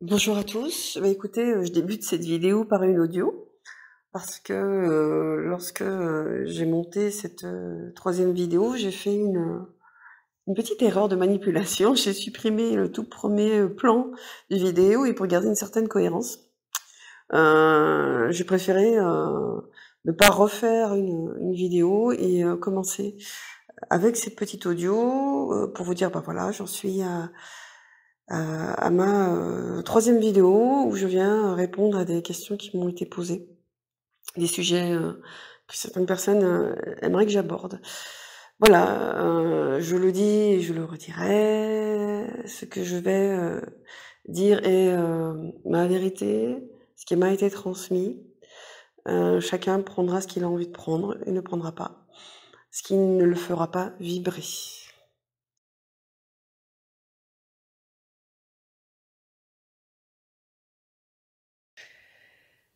Bonjour à tous. Bah, écoutez, je débute cette vidéo par une audio parce que, lorsque, j'ai monté cette, 3e vidéo, j'ai fait une petite erreur de manipulation. J'ai supprimé le tout premier plan de vidéo et pour garder une certaine cohérence, j'ai préféré, ne pas refaire une vidéo et commencer avec cette petite audio, pour vous dire, bah, voilà, j'en suis à ma, 3e vidéo où je viens répondre à des questions qui m'ont été posées, des sujets, que certaines personnes, aimeraient que j'aborde. Voilà, je le dis et je le redirai, ce que je vais, dire est, ma vérité, ce qui m'a été transmis. Chacun prendra ce qu'il a envie de prendre et ne prendra pas ce qui ne le fera pas vibrer.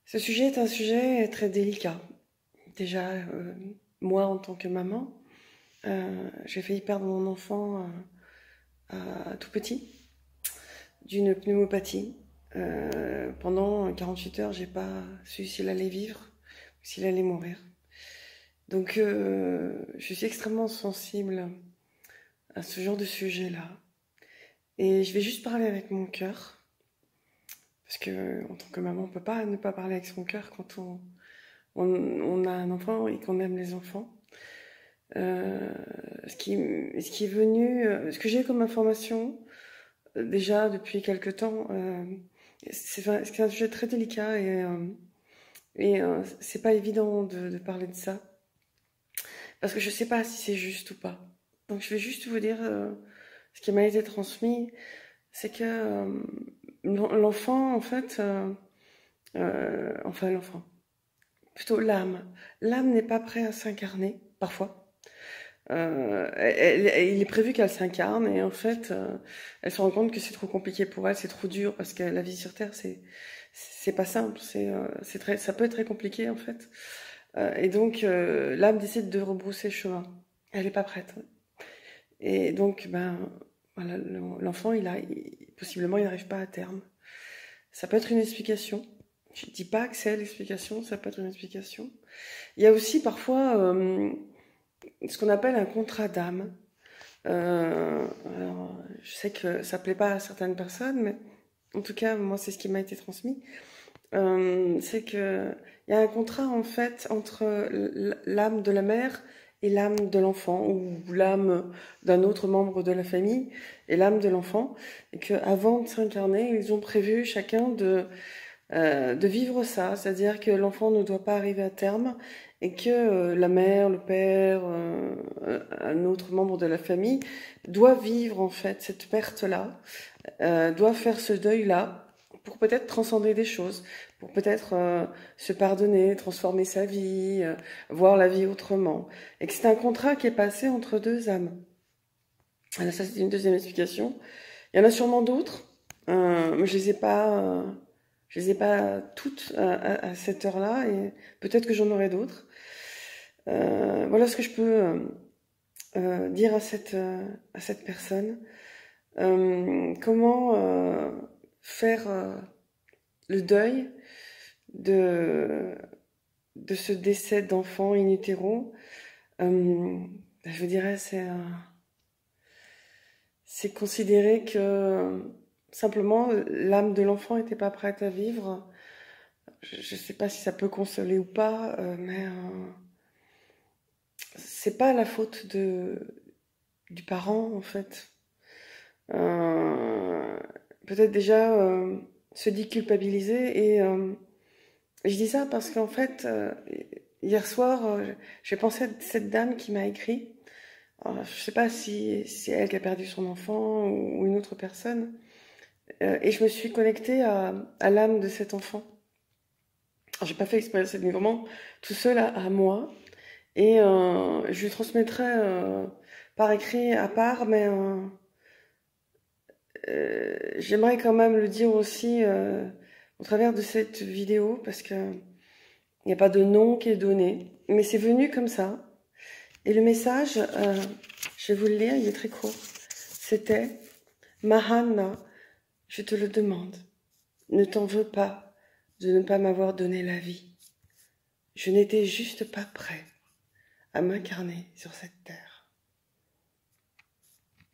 Ce sujet est un sujet très délicat. Déjà, moi en tant que maman, j'ai failli perdre mon enfant tout petit d'une pneumopathie. Pendant 48 heures, j'ai pas su s'il allait vivre ou s'il allait mourir. Donc, je suis extrêmement sensible à ce genre de sujet-là. Et je vais juste parler avec mon cœur. Parce que, en tant que maman, on peut pas ne pas parler avec son cœur quand on a un enfant et qu'on aime les enfants. Ce qui est venu, ce que j'ai comme information, déjà depuis quelque temps, c'est un sujet très délicat et c'est pas évident de parler de ça parce que je sais pas si c'est juste ou pas. Donc je vais juste vous dire ce qui m'a été transmis, c'est que l'enfant en fait, enfin l'enfant, plutôt l'âme n'est pas prête à s'incarner parfois. Il est prévu qu'elle s'incarne et en fait, elle se rend compte que c'est trop compliqué pour elle, c'est trop dur parce que la vie sur Terre, c'est pas simple, ça peut être très compliqué en fait. Et donc, l'âme décide de rebrousser chemin. Elle est pas prête. Et donc, ben, voilà, l'enfant, possiblement, il n'arrive pas à terme. Ça peut être une explication. Je dis pas que c'est l'explication, ça peut être une explication. Il y a aussi parfois ce qu'on appelle un contrat d'âme. Alors, je sais que ça plaît pas à certaines personnes, mais en tout cas, moi, c'est ce qui m'a été transmis. C'est que il y a un contrat en fait entre l'âme de la mère et l'âme de l'enfant, ou l'âme d'un autre membre de la famille et l'âme de l'enfant, et qu'avant de s'incarner, ils ont prévu chacun de vivre ça, c'est-à-dire que l'enfant ne doit pas arriver à terme et que la mère, le père, un autre membre de la famille doit vivre en fait cette perte-là, doit faire ce deuil-là pour peut-être transcender des choses, pour peut-être se pardonner, transformer sa vie, voir la vie autrement. Et que c'est un contrat qui est passé entre deux âmes. Alors ça, c'est une deuxième explication. Il y en a sûrement d'autres, mais je les ai pas toutes à cette heure-là, et peut-être que j'en aurai d'autres. Voilà ce que je peux dire à cette personne. Comment faire le deuil de ce décès d'enfant in utero. Je vous dirais, c'est considérer que simplement l'âme de l'enfant n'était pas prête à vivre. Je ne sais pas si ça peut consoler ou pas, mais c'est pas la faute du parent en fait. Peut-être déjà se déculpabiliser et je dis ça parce qu'en fait hier soir j'ai pensé à cette dame qui m'a écrit. Alors, je sais pas si c'est elle qui a perdu son enfant ou une autre personne, et je me suis connectée à l'âme de cet enfant. Alors, j'ai pas fait exprès, c'est vraiment tout seul à moi, et je lui transmettrai par écrit à part, mais j'aimerais quand même le dire aussi au travers de cette vidéo, parce que il n'y a pas de nom qui est donné, mais c'est venu comme ça. Et le message, je vais vous le lire, il est très court. C'était: Mahana, je te le demande, ne t'en veux pas de ne pas m'avoir donné la vie. Je n'étais juste pas prêt à m'incarner sur cette terre.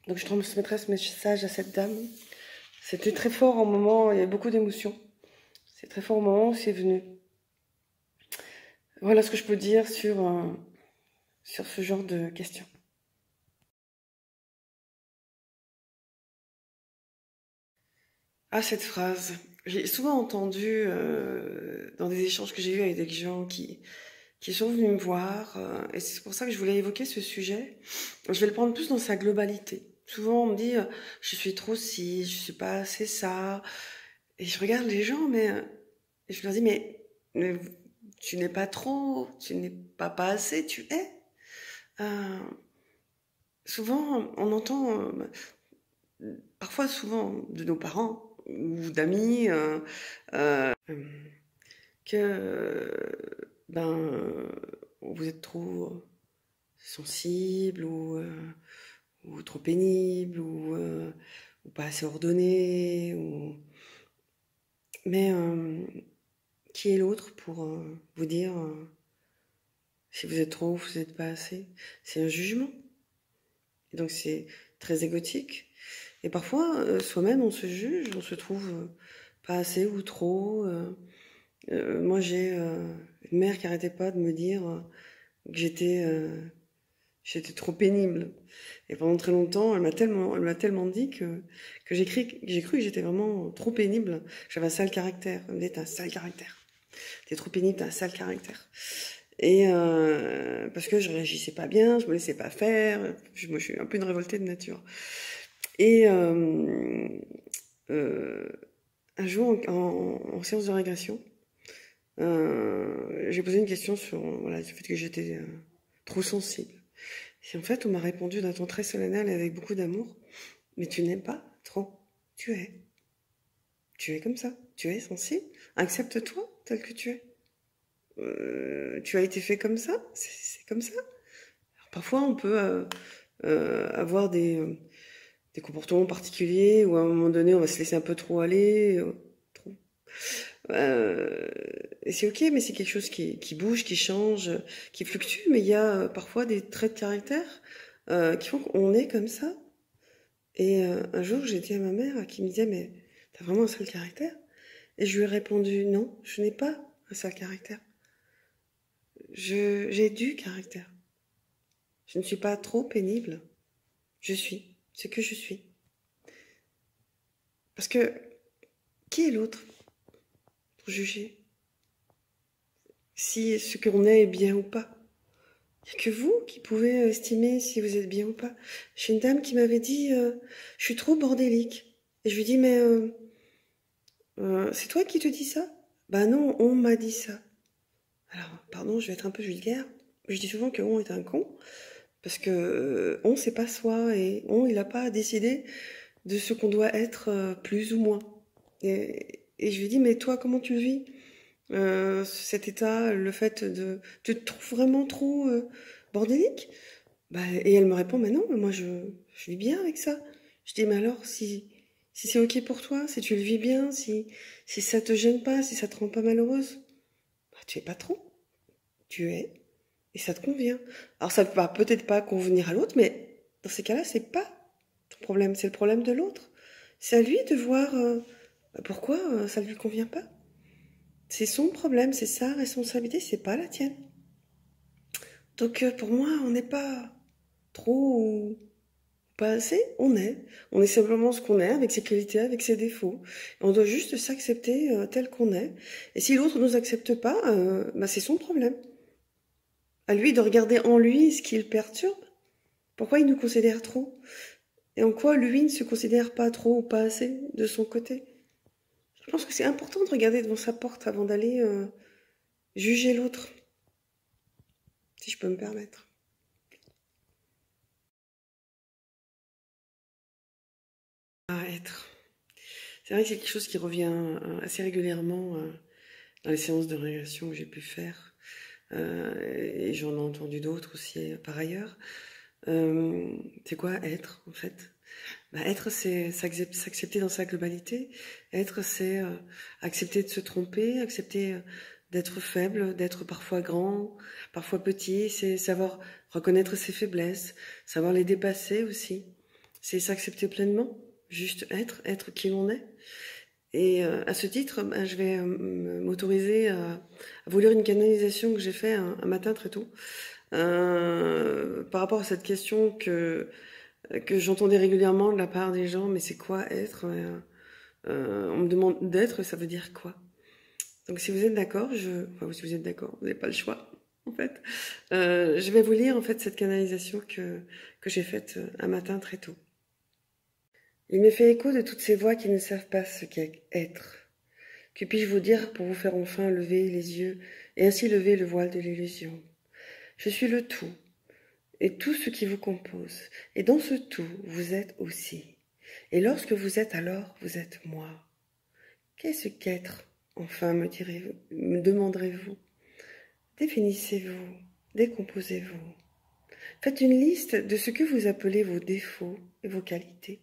Donc je transmettrai ce message à cette dame. C'était très fort au moment, il y avait beaucoup d'émotions. C'est très fort au moment où c'est venu. Voilà ce que je peux dire sur ce genre de questions. Ah, cette phrase. J'ai souvent entendu dans des échanges que j'ai eus avec des gens qui sont venus me voir, et c'est pour ça que je voulais évoquer ce sujet. Je vais le prendre plus dans sa globalité. Souvent, on me dit, je suis trop ci, je suis pas assez ça. Et je regarde les gens, et je leur dis, mais tu n'es pas trop, tu n'es pas assez, tu es. Euh, Souvent, on entend, parfois souvent de nos parents ou d'amis, que ben vous êtes trop sensible ou trop pénible ou pas assez ordonné mais qui est l'autre pour vous dire si vous êtes trop ou vous n'êtes pas assez? C'est un jugement. Et donc c'est très égotique. Et parfois, soi-même, on se juge, on se trouve pas assez ou trop. Moi, j'ai une mère qui arrêtait pas de me dire que j'étais trop pénible. Et pendant très longtemps, elle m'a tellement dit que j'ai cru que j'étais vraiment trop pénible. J'avais un sale caractère. Elle me disait, t'as un sale caractère. T'es trop pénible, t'as un sale caractère. Et parce que je réagissais pas bien, je me laissais pas faire. Moi, je suis un peu une révoltée de nature. Et euh, un jour, en séance de régression, j'ai posé une question sur voilà, le fait que j'étais trop sensible. Et en fait, on m'a répondu d'un ton très solennel et avec beaucoup d'amour, mais tu n'es pas trop. Tu es. Tu es comme ça. Tu es sensible. Accepte-toi tel que tu es. Tu as été fait comme ça. C'est comme ça. Alors, parfois, on peut avoir des comportements particuliers où à un moment donné, on va se laisser un peu trop aller. Trop. Et c'est ok, mais c'est quelque chose qui bouge, qui change, qui fluctue. Mais il y a parfois des traits de caractère qui font qu'on est comme ça. Et un jour, j'ai dit à ma mère qui me disait, mais t'as vraiment un sale caractère? Et je lui ai répondu, non, je n'ai pas un sale caractère. J'ai du caractère. Je ne suis pas trop pénible. Je suis ce que je suis. Parce que qui est l'autre pour juger si ce qu'on est bien ou pas? Il n'y a que vous qui pouvez estimer si vous êtes bien ou pas. J'ai une dame qui m'avait dit, je suis trop bordélique. Et je lui dis, mais c'est toi qui te dis ça? Bah non, on m'a dit ça. Alors, pardon, je vais être un peu vulgaire. Je dis souvent que on est un con, parce que on, c'est pas soi, et on, il n'a pas décidé de ce qu'on doit être plus ou moins. Et je lui dis, mais toi, comment tu le vis? Cet état, le fait de... Tu te trouves vraiment trop bordélique? Bah, et elle me répond, mais non, mais moi, je vis bien avec ça. Je dis, mais alors, si c'est ok pour toi, si tu le vis bien, si ça te gêne pas, si ça te rend pas malheureuse, bah, tu es pas trop. Tu es. Et ça te convient. Alors ça va peut-être pas convenir à l'autre, mais dans ces cas-là, c'est pas ton problème, c'est le problème de l'autre. C'est à lui de voir pourquoi ça ne lui convient pas. C'est son problème, c'est sa responsabilité, c'est pas la tienne. Donc pour moi, on n'est pas trop ou pas assez, on est. On est simplement ce qu'on est, avec ses qualités, avec ses défauts. Et on doit juste s'accepter tel qu'on est. Et si l'autre ne nous accepte pas, bah, c'est son problème. À lui de regarder en lui ce qui le perturbe. Pourquoi il nous considère trop? Et en quoi lui ne se considère pas trop ou pas assez de son côté? Je pense que c'est important de regarder devant sa porte avant d'aller juger l'autre, si je peux me permettre. À être. C'est vrai que c'est quelque chose qui revient assez régulièrement dans les séances de régression que j'ai pu faire. Et j'en ai entendu d'autres aussi par ailleurs. C'est quoi être, en fait? Bah, être, c'est s'accepter dans sa globalité. Être, c'est accepter de se tromper, accepter d'être faible, d'être parfois grand, parfois petit. C'est savoir reconnaître ses faiblesses, savoir les dépasser aussi. C'est s'accepter pleinement, juste être qui l'on est. Et à ce titre, bah, je vais m'autoriser à vous lire une canalisation que j'ai fait un matin très tôt, par rapport à cette question que j'entendais régulièrement de la part des gens, mais c'est quoi être? On me demande d'être, ça veut dire quoi? Donc si vous êtes d'accord, enfin, si vous êtes d'accord, vous n'avez pas le choix, en fait. Je vais vous lire en fait cette canalisation que j'ai faite un matin très tôt. Il me fait écho de toutes ces voix qui ne savent pas ce qu'est être. Que puis-je vous dire pour vous faire enfin lever les yeux et ainsi lever le voile de l'illusion? Je suis le tout, et tout ce qui vous compose. Et dans ce tout, vous êtes aussi. Et lorsque vous êtes alors, vous êtes moi. Qu'est-ce qu'être? Enfin, me demanderez-vous. Définissez-vous, décomposez-vous. Faites une liste de ce que vous appelez vos défauts et vos qualités,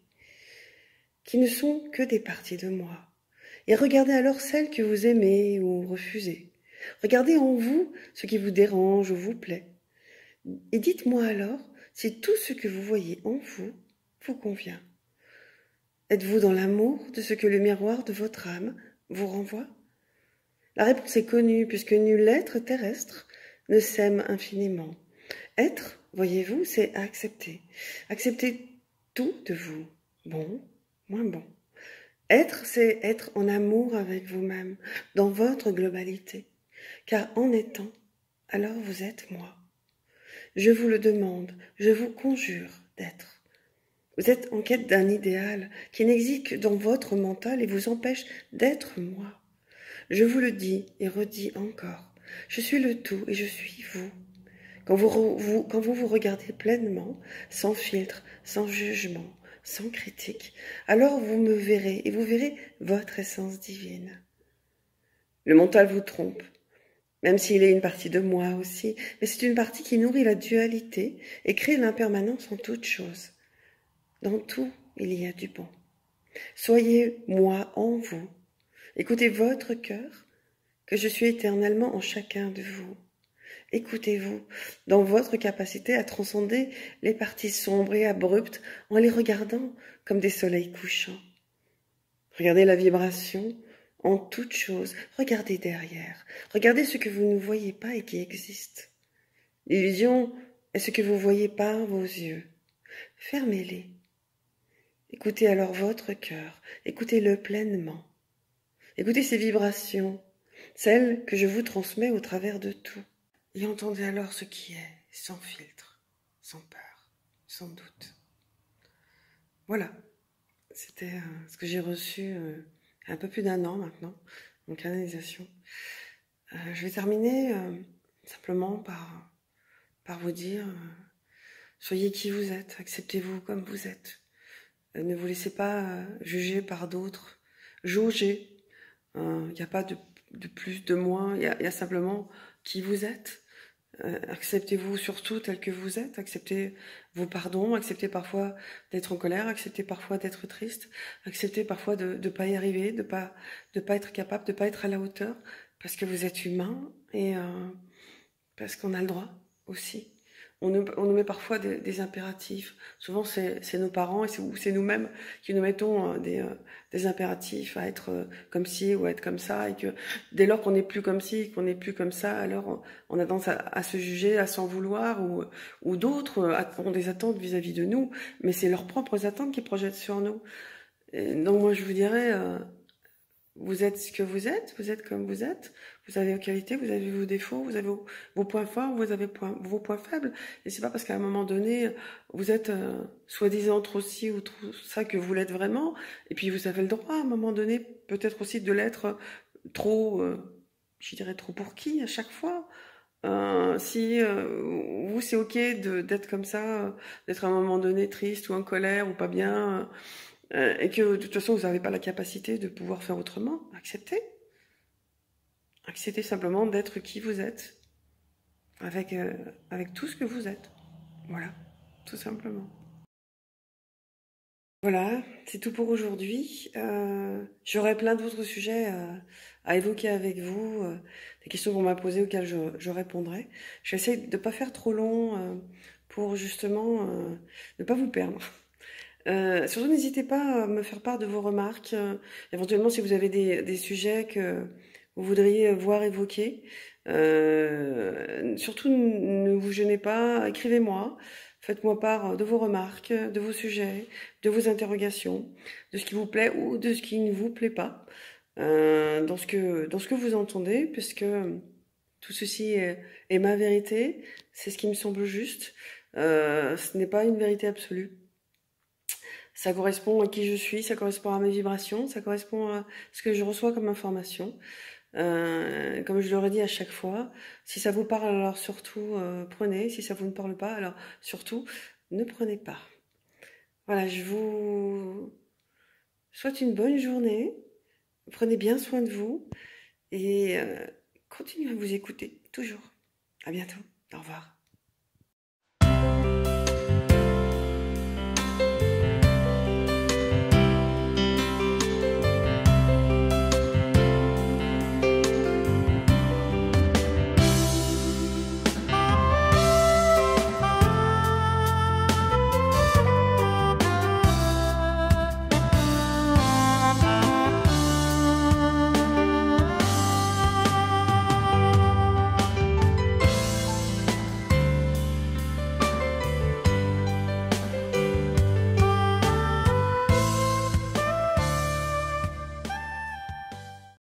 qui ne sont que des parties de moi. Et regardez alors celles que vous aimez ou refusez. Regardez en vous ce qui vous dérange ou vous plaît. Et dites-moi alors si tout ce que vous voyez en vous vous convient. Êtes-vous dans l'amour de ce que le miroir de votre âme vous renvoie? La réponse est connue, puisque nul être terrestre ne s'aime infiniment. Être, voyez-vous, c'est accepter. Accepter tout de vous, bon, moins bon. Être, c'est être en amour avec vous-même, dans votre globalité. Car en étant, alors vous êtes moi. Je vous le demande, je vous conjure d'être. Vous êtes en quête d'un idéal qui n'existe que dans votre mental et vous empêche d'être moi. Je vous le dis et redis encore, je suis le tout et je suis vous. Quand vous regardez pleinement, sans filtre, sans jugement, sans critique, alors vous me verrez et vous verrez votre essence divine. Le mental vous trompe, même s'il est une partie de moi aussi, mais c'est une partie qui nourrit la dualité et crée l'impermanence en toute chose. Dans tout, il y a du bon. Soyez moi en vous. Écoutez votre cœur, que je suis éternellement en chacun de vous. Écoutez-vous dans votre capacité à transcender les parties sombres et abruptes en les regardant comme des soleils couchants. Regardez la vibration en toute chose. Regardez derrière. Regardez ce que vous ne voyez pas et qui existe. L'illusion est ce que vous voyez par vos yeux. Fermez-les. Écoutez alors votre cœur. Écoutez-le pleinement. Écoutez ces vibrations, celles que je vous transmets au travers de tout. Et entendez alors ce qui est, sans filtre, sans peur, sans doute. Voilà, c'était ce que j'ai reçu il y a un peu plus d'un an maintenant, en canalisation. Je vais terminer simplement par vous dire, soyez qui vous êtes, acceptez-vous comme vous êtes. Ne vous laissez pas juger par d'autres, jauger. Il n'y a pas de plus, de moins, il y a simplement qui vous êtes. Acceptez-vous surtout tel que vous êtes, acceptez vos pardons, acceptez parfois d'être en colère, acceptez parfois d'être triste, acceptez parfois de pas y arriver, de pas être capable, de pas être à la hauteur, parce que vous êtes humain et parce qu'on a le droit aussi. On nous met parfois des impératifs. Souvent, c'est nos parents ou c'est nous-mêmes qui nous mettons des impératifs à être comme ci ou à être comme ça. Et que dès lors qu'on n'est plus comme ci, qu'on n'est plus comme ça, alors on a tendance à se juger, à s'en vouloir ou d'autres ont des attentes vis-à-vis de nous. Mais c'est leurs propres attentes qui projettent sur nous. Et donc moi, je vous dirais... vous êtes ce que vous êtes comme vous êtes, vous avez vos qualités, vous avez vos défauts, vous avez vos points forts, vous avez vos points faibles. Et c'est pas parce qu'à un moment donné, vous êtes soi-disant trop ci ou trop ça que vous l'êtes vraiment. Et puis vous avez le droit à un moment donné, peut-être aussi de l'être trop, je dirais trop pour qui à chaque fois. Si vous c'est ok d'être comme ça, d'être à un moment donné triste ou en colère ou pas bien. Et que de toute façon vous n'avez pas la capacité de pouvoir faire autrement, acceptez. Acceptez simplement d'être qui vous êtes, avec tout ce que vous êtes. Voilà, tout simplement. Voilà, c'est tout pour aujourd'hui. J'aurai plein d'autres sujets à évoquer avec vous, des questions qu'on m'a posées auxquelles je répondrai. J'essaie de ne pas faire trop long pour justement ne pas vous perdre. Surtout, n'hésitez pas à me faire part de vos remarques, éventuellement si vous avez des sujets que vous voudriez voir évoqués. Surtout, ne vous gênez pas, écrivez-moi, faites-moi part de vos remarques, de vos sujets, de vos interrogations, de ce qui vous plaît ou de ce qui ne vous plaît pas, dans ce que vous entendez, puisque tout ceci est ma vérité, c'est ce qui me semble juste, ce n'est pas une vérité absolue. Ça correspond à qui je suis, ça correspond à mes vibrations, ça correspond à ce que je reçois comme information. Comme je l'aurais dit à chaque fois, si ça vous parle, alors surtout prenez. Si ça vous ne parle pas, alors surtout ne prenez pas. Voilà, je vous souhaite une bonne journée. Prenez bien soin de vous et continuez à vous écouter toujours. À bientôt. Au revoir.